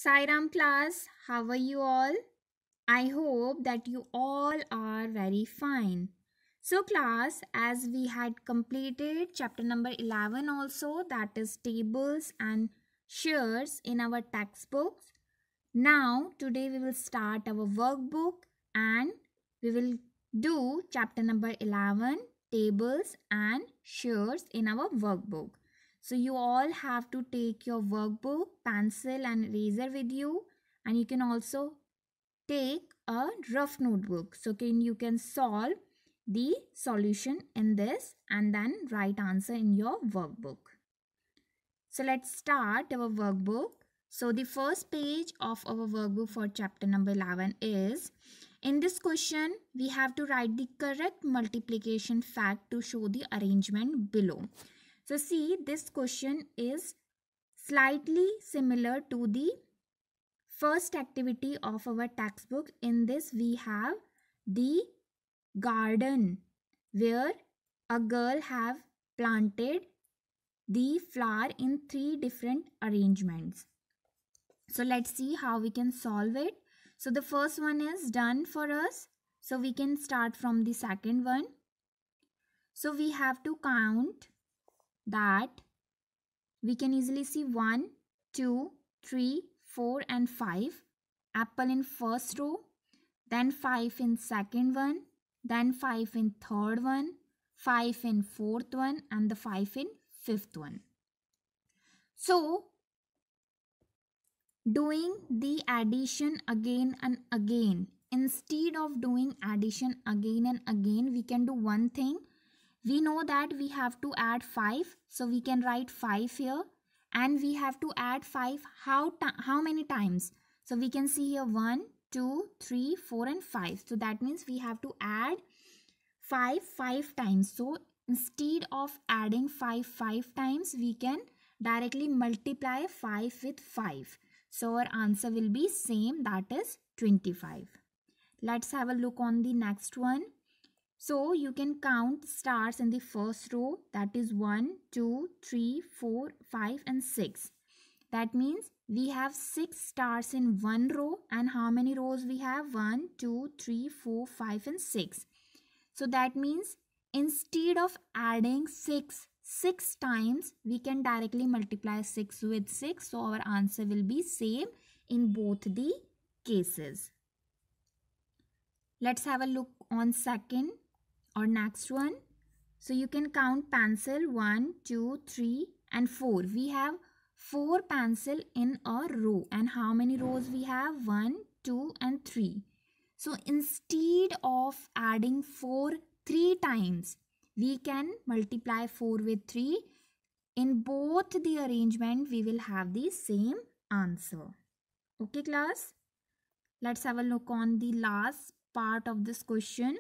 Sairam class, how are you all? I hope that you all are very fine. So class, as we had completed chapter number 11 also, that is tables and shares in our textbooks. Now today we will start our workbook and we will do chapter number 11, tables and shares in our workbook. So you all have to take your workbook, pencil and eraser with you, and you can also take a rough notebook. So you can solve the solution in this and then write answer in your workbook. So let's start our workbook. So the first page of our workbook for chapter number 11 is, in this question we have to write the correct multiplication fact to show the arrangement below. So see, this question is slightly similar to the first activity of our textbook. In this we have the garden where a girl have planted the flower in 3 different arrangements. So let's see how we can solve it. So the first one is done for us. So we can start from the second one. So we have to count that. We can easily see 1, 2, 3, 4 and 5. Apple in first row, then 5 in second one, then 5 in third one, 5 in fourth one and the 5 in fifth one. So doing the addition again and again, instead of doing addition again and again, we can do one thing. We know that we have to add 5, so we can write 5 here, and we have to add 5 how many times? So we can see here 1, 2, 3, 4 and 5. So that means we have to add 5 times. So instead of adding 5 times, we can directly multiply 5 with 5. So our answer will be same, that is 25. Let's have a look on the next one. So you can count stars in the first row, that is 1, 2, 3, 4, 5 and 6. That means we have 6 stars in one row, and how many rows we have? 1, 2, 3, 4, 5 and 6. So that means instead of adding 6 times, we can directly multiply 6 with 6. So our answer will be same in both the cases. Let's have a look on second or next one. So you can count pencil 1, 2, 3 and 4. We have 4 pencil in a row, and how many rows we have? 1, 2 and 3. So instead of adding 4 3 times, we can multiply 4 with 3. In both the arrangement, we will have the same answer. Okay class? Let's have a look on the last part of this question.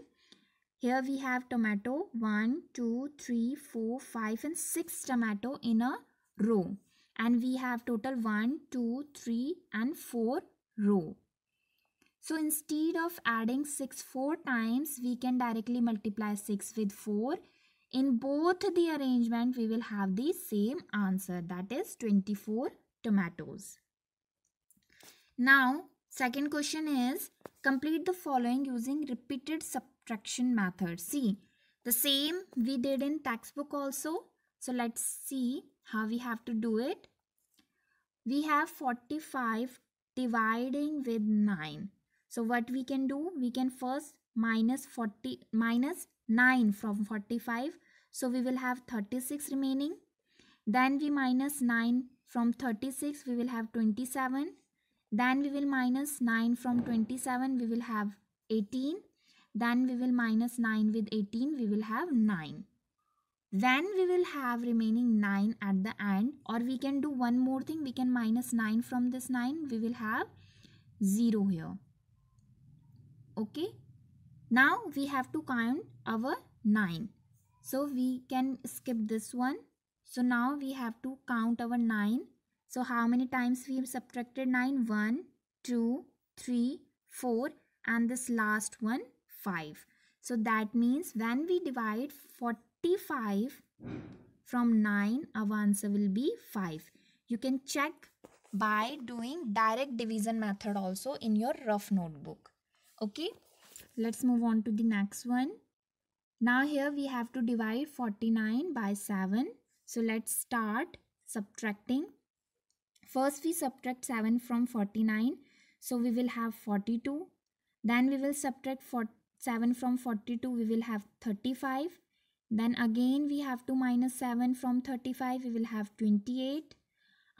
Here we have tomato 1, 2, 3, 4, 5 and 6 tomato in a row. And we have total 1, 2, 3 and 4 row. So instead of adding 6 4 times, we can directly multiply 6 with 4. In both the arrangement, we will have the same answer, that is 24 tomatoes. Now, second question is, complete the following using repeated subtraction method. See, the same we did in textbook also. So let's see how we have to do it. We have 45 dividing with 9. So what we can do, we can first minus 9 from 45. So we will have 36 remaining. Then we minus 9 from 36, we will have 27. Then we will minus 9 from 27, we will have 18. Then we will minus 9 with 18, we will have 9. Then we will have remaining 9 at the end, or we can do one more thing, we can minus 9 from this 9, we will have 0 here. Okay, now we have to count our 9, so we can skip this one. So now we have to count our 9. So how many times we have subtracted 9? 1, 2, 3, 4 and this last one 5. So that means when we divide 45 from 9, our answer will be 5. You can check by doing direct division method also in your rough notebook. Okay, let's move on to the next one. Now here we have to divide 49 by 7. So let's start subtracting. First we subtract 7 from 49. So we will have 42. Then we will subtract 7 from 42. We will have 35. Then again we have to minus 7 from 35. We will have 28.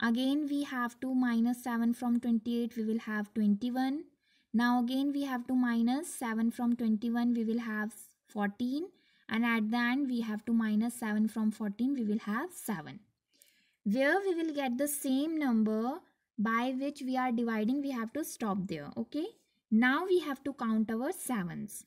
Again we have to minus 7 from 28. We will have 21. Now again we have to minus 7 from 21. We will have 14. And at the end we have to minus 7 from 14. We will have 7. Where we will get the same number by which we are dividing, we have to stop there. Okay. Now we have to count our 7s.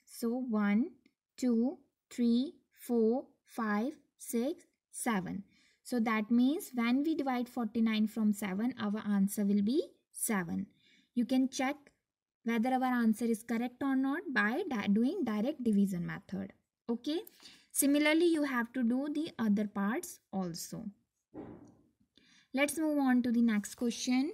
So 1, 2, 3, 4, 5, 6, 7. So that means when we divide 49 from 7, our answer will be 7. You can check whether our answer is correct or not by doing direct division method. Okay. Similarly, you have to do the other parts also. Let's move on to the next question.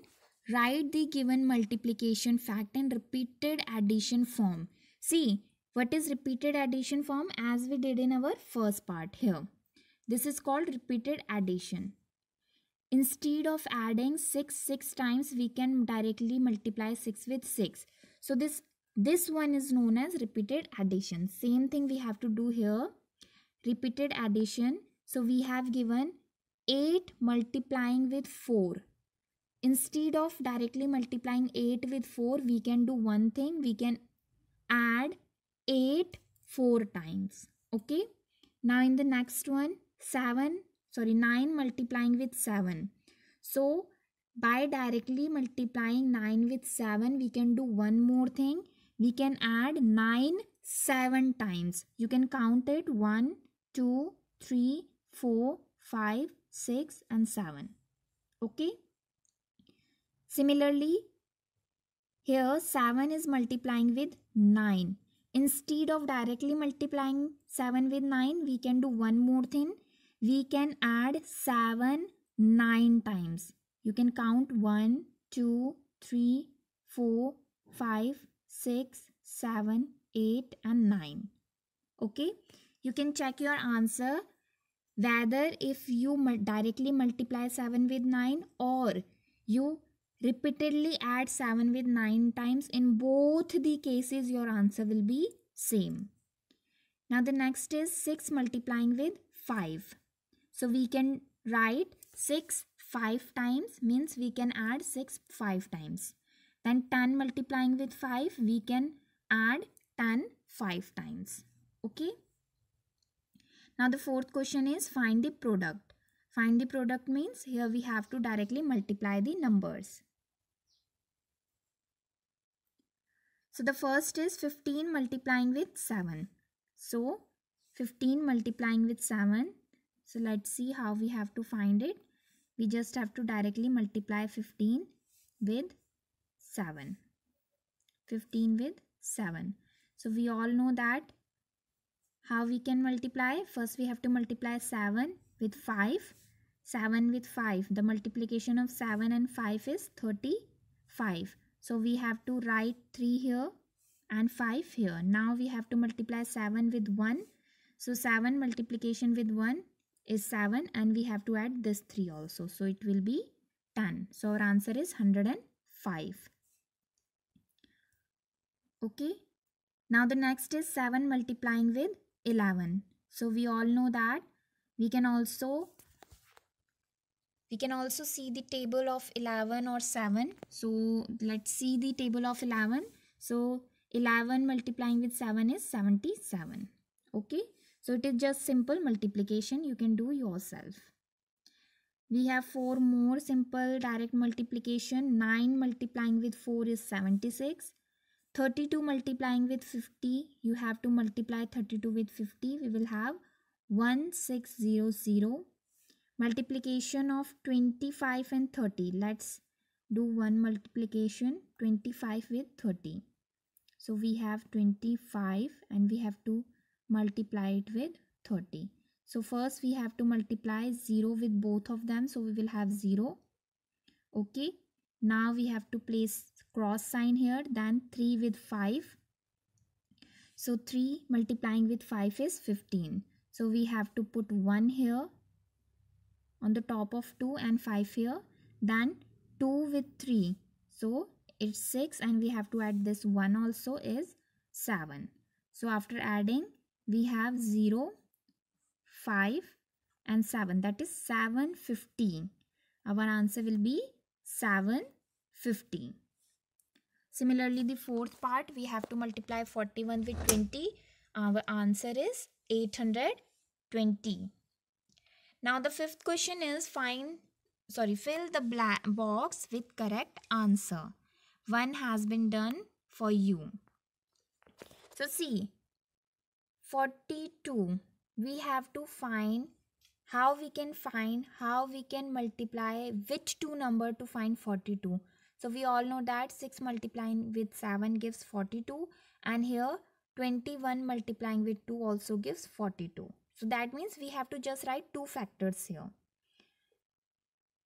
Write the given multiplication fact in repeated addition form. See, what is repeated addition form? As we did in our first part here. This is called repeated addition. Instead of adding 6 times, we can directly multiply 6 with 6. So this one is known as repeated addition. Same thing we have to do here. Repeated addition. So we have given 8 multiplying with 4. Instead of directly multiplying 8 with 4, we can do one thing. We can add 8 4 times. Okay. Now in the next one, 9 multiplying with 7. So by directly multiplying 9 with 7, we can do one more thing. We can add 9 7 times. You can count it 1, 2, 3, 4, 5, 6 and 7. Okay. Similarly, here 7 is multiplying with 9. Instead of directly multiplying 7 with 9, we can do one more thing. We can add 7 9 times. You can count 1, 2, 3, 4, 5, 6, 7, 8 and 9. Okay. You can check your answer whether if you directly multiply 7 with 9 or you repeatedly add 7 with 9 times. In both the cases your answer will be same. Now the next is 6 multiplying with 5. So we can write 6 5 times, means we can add 6 5 times. Then 10 multiplying with 5, we can add 10 5 times. Okay. Now the fourth question is find the product. Find the product means here we have to directly multiply the numbers. So the first is 15 multiplying with 7. So 15 multiplying with 7. So let's see how we have to find it. We just have to directly multiply 15 with 7. 15 with 7. So we all know that how we can multiply. First we have to multiply 7 with 5. 7 with 5. The multiplication of 7 and 5 is 35. So we have to write 3 here and 5 here. Now we have to multiply 7 with 1. So 7 multiplication with 1 is 7 and we have to add this 3 also. So it will be 10. So our answer is 105. Okay. Now the next is 7 multiplying with 11. So we all know that we can also see the table of 11 or 7. So let's see the table of 11. So 11 multiplying with 7 is 77. Okay. So it is just simple multiplication. You can do yourself. We have 4 more simple direct multiplication. 9 multiplying with 4 is 76. 32 multiplying with 50. You have to multiply 32 with 50. We will have 1600. Multiplication of 25 and 30. Let's do one multiplication. 25 with 30. So we have 25 and we have to multiply it with 30. So first we have to multiply 0 with both of them. So we will have 0. Okay, now we have to place cross sign here, then 3 with 5. So 3 multiplying with 5 is 15. So we have to put 1 here on the top of 2 and 5 here. Then 2 with 3. So it's 6 and we have to add this 1 also is 7. So after adding we have 0, 5 and 7, that is 750. Our answer will be 750. Similarly, the fourth part, we have to multiply 41 with 20. Our answer is 820. Now the fifth question is fill the black box with correct answer. One has been done for you. So see, 42. We have to find how we can multiply which two number to find 42. So we all know that 6 multiplying with 7 gives 42, and here 21 multiplying with 2 also gives 42. So that means we have to just write two factors here.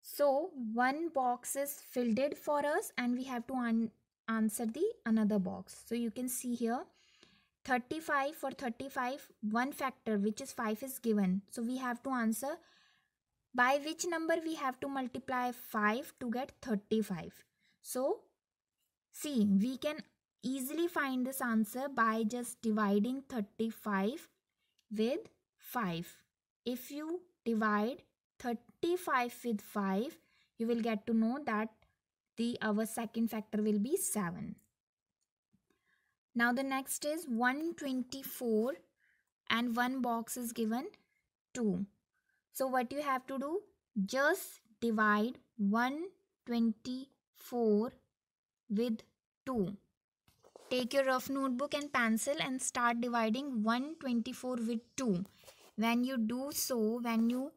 So one box is filled for us and we have to answer the another box. So you can see here 35, for 35 one factor which is 5 is given. So we have to answer by which number we have to multiply 5 to get 35. So see, we can easily find this answer by just dividing 35 with 5. If you divide 35 with 5, you will get to know that our second factor will be 7. Now the next is 124 and one box is given 2. So what you have to do, just divide 124 with 2. Take your rough notebook and pencil and start dividing 124 with 2. When you do so, when you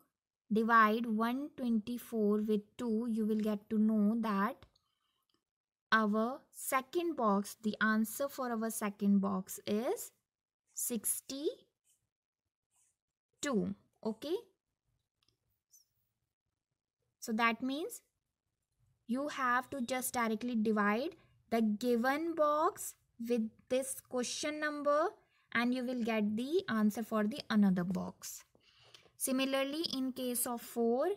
divide 124 with 2, you will get to know that our second box, the answer for our second box is 62. Okay. So that means you have to just directly divide the given box with this question number and you will get the answer for the another box. Similarly, in case of 4,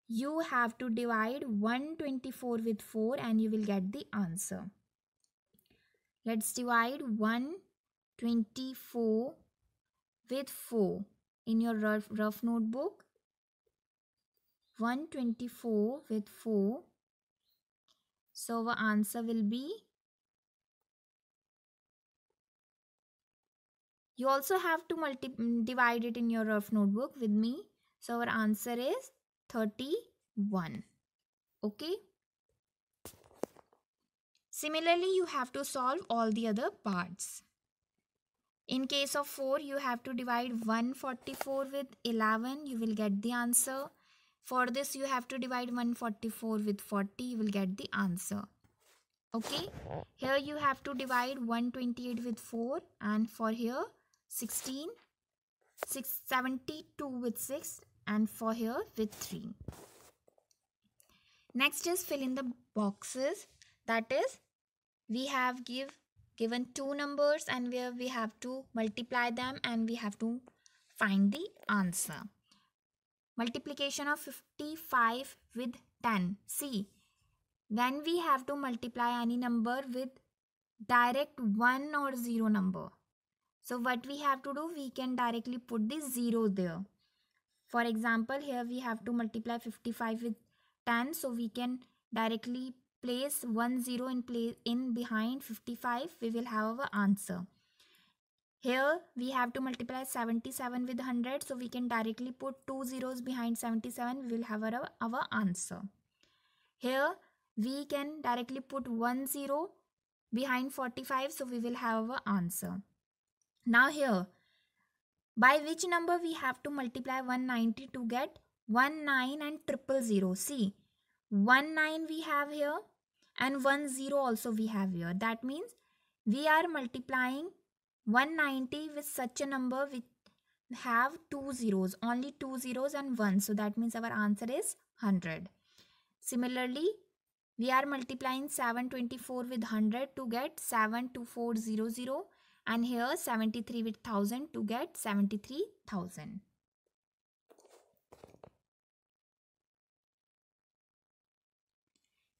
you have to divide 124 with 4 and you will get the answer. Let's divide 124 with 4 in your rough notebook. 124 with 4. So our answer will be, you also have to divide it in your rough notebook with me. So our answer is 31. Okay. Similarly, you have to solve all the other parts. In case of 4, you have to divide 144 with 11. You will get the answer. For this, you have to divide 144 with 40. You will get the answer. Okay. Here you have to divide 128 with 4. And for here, 72 with 6. And for here with 3. Next is fill in the boxes. That is, we have given two numbers and where we have to multiply them and we have to find the answer. Multiplication of 55 with 10. See, when we have to multiply any number with direct 1 or 0 number, so what we have to do, we can directly put the 0 there. For example, here we have to multiply 55 with 10, so we can directly place 1 0 in behind 55. We will have our answer. Here we have to multiply 77 with 100, so we can directly put 2 zeros behind 77. We will have our answer. Here we can directly put 1 0 behind 45, so we will have our answer. Now here, by which number we have to multiply 190 to get 19 and 000? See, 19 we have here and 10 also we have here. That means we are multiplying 190 with such a number which have 2 zeros, only 2 zeros and 1. So that means our answer is 100. Similarly, We are multiplying 724 with 100 to get 72400, and here 73 with 1000 to get 73,000.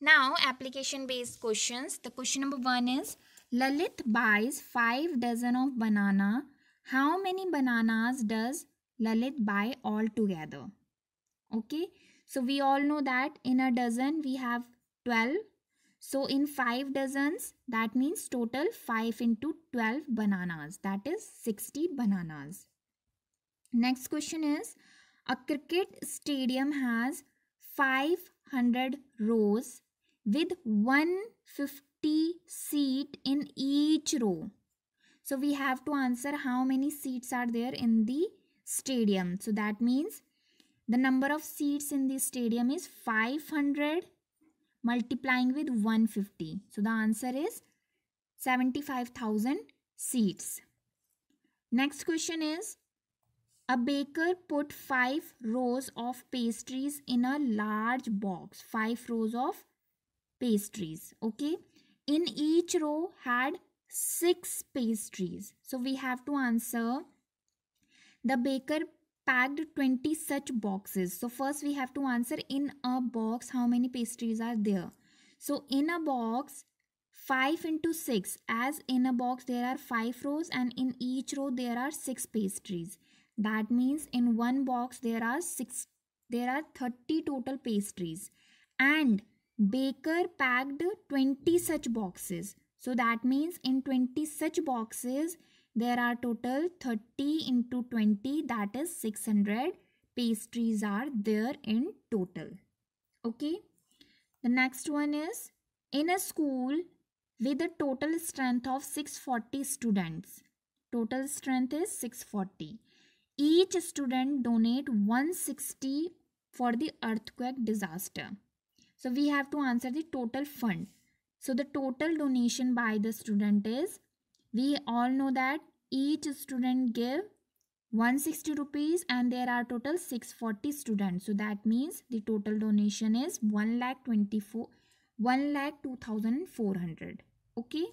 Now application based questions. The question number 1 is, Lalit buys 5 dozen of banana. How many bananas does Lalit buy altogether? Okay, so we all know that in a dozen we have 12. So in 5 dozens, that means total 5 into 12 bananas, that is 60 bananas. Next question is, a cricket stadium has 500 rows with 150 seat in each row. So we have to answer how many seats are there in the stadium. So that means the number of seats in the stadium is 500 multiplying with 150. So the answer is 75,000 seats. Next question is, a baker put 5 rows of pastries in a large box. 5 rows of pastries. Okay. In each row had 6 pastries. So we have to answer, the baker packed 20 such boxes. So first we have to answer, in a box how many pastries are there. So in a box, 5 into 6, as in a box there are 5 rows and in each row there are 6 pastries. That means in one box there are 30 total pastries, and baker packed 20 such boxes. So that means in 20 such boxes there are total 30 into 20, that is 600 pastries are there in total. Okay. The next one is, in a school with a total strength of 640 students. Total strength is 640. Each student donate 160 for the earthquake disaster. So we have to answer the total fund. So the total donation by the student is, we all know that each student give 160 rupees and there are total 640 students. So that means the total donation is 1,02,400. Okay.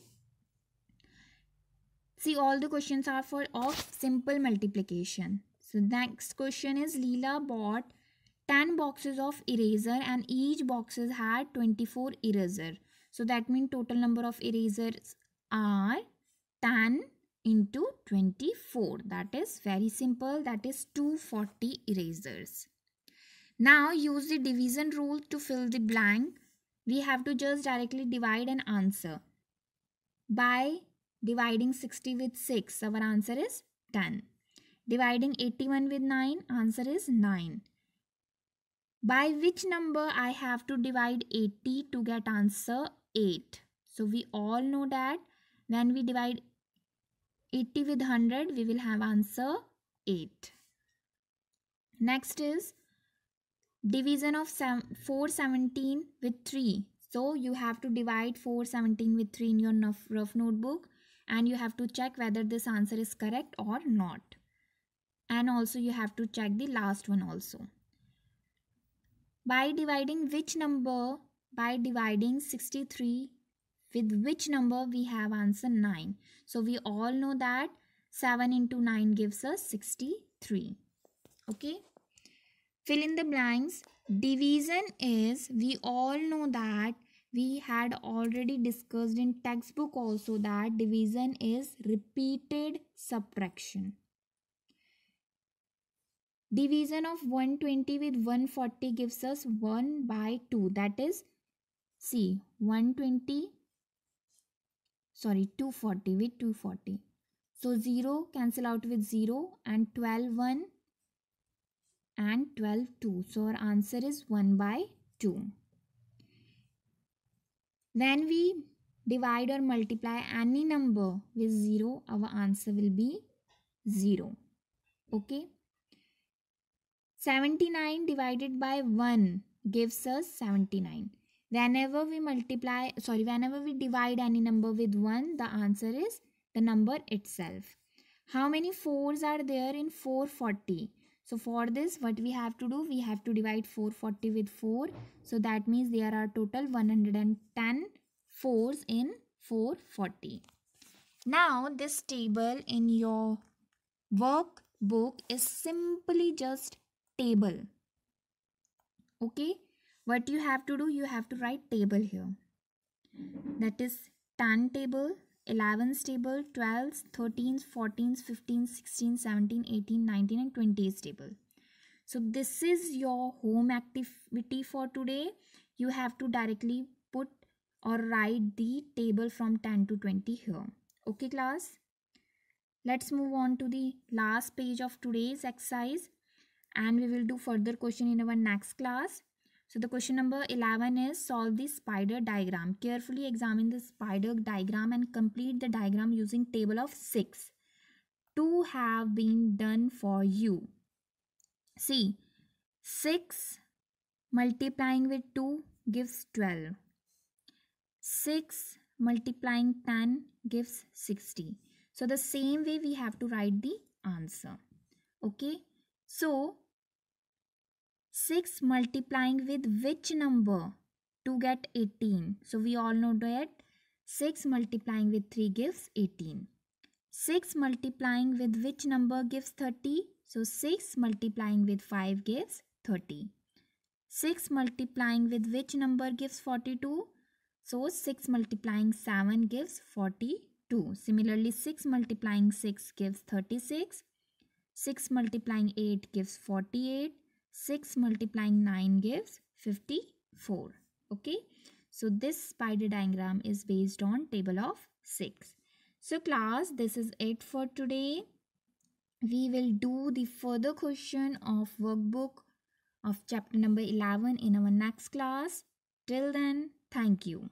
See, all the questions are for of simple multiplication. So next question is, Leela bought 10 boxes of eraser and each boxes had 24 eraser. So that means total number of erasers are 10 into 24. That is very simple. That is 240 erasers. Now use the division rule to fill the blank. We have to just directly divide and answer. By dividing 60 with 6, our answer is 10. Dividing 81 with 9, answer is 9. By which number I have to divide 80 to get answer 8? So we all know that when we divide 80 with 100, we will have answer 8. Next is division of 417 with 3. So you have to divide 417 with 3 in your rough notebook and you have to check whether this answer is correct or not. And also you have to check the last one also. By dividing which number? By dividing 63 with which number we have answer 9. So we all know that 7 into 9 gives us 63. Okay. Fill in the blanks. Division is, we all know that we had already discussed in textbook also that division is repeated subtraction. Division of 120 with 140 gives us 1 by 2. That is, see, 240 with 240. So 0 cancel out with 0 and 12 1 and 12 2. So our answer is 1 by 2. When we divide or multiply any number with 0, our answer will be 0. Okay. 79 divided by 1 gives us 79. Whenever we divide any number with 1, the answer is the number itself. How many 4s are there in 440? So for this, what we have to do, we have to divide 440 with 4. So that means there are total 110 fours in 440. Now this table in your workbook is simply just table. Okay, what you have to do, you have to write table here. That is 10 table, 11's table, 12's, 13's, 14's, 15's, 16's, 17, 18, 19 and 20's table. So this is your home activity for today. You have to directly put or write the table from 10 to 20 here. Okay class? Let's move on to the last page of today's exercise and we will do further question in our next class. So the question number 11 is solve the spider diagram. Carefully examine the spider diagram and complete the diagram using table of 6. 2 have been done for you. See, 6 multiplying with 2 gives 12. 6 multiplying 10 gives 60. So the same way we have to write the answer. Okay. So 6 multiplying with which number to get 18? So we all know that 6 multiplying with 3 gives 18. 6 multiplying with which number gives 30? So 6 multiplying with 5 gives 30. 6 multiplying with which number gives 42? So 6 multiplying 7 gives 42. Similarly, 6 multiplying 6 gives 36. 6 multiplying 8 gives 48. 6 multiplying 9 gives 54. Okay. So this spider diagram is based on table of 6. So class, this is it for today. We will do the further question of workbook of chapter number 11 in our next class. Till then, thank you.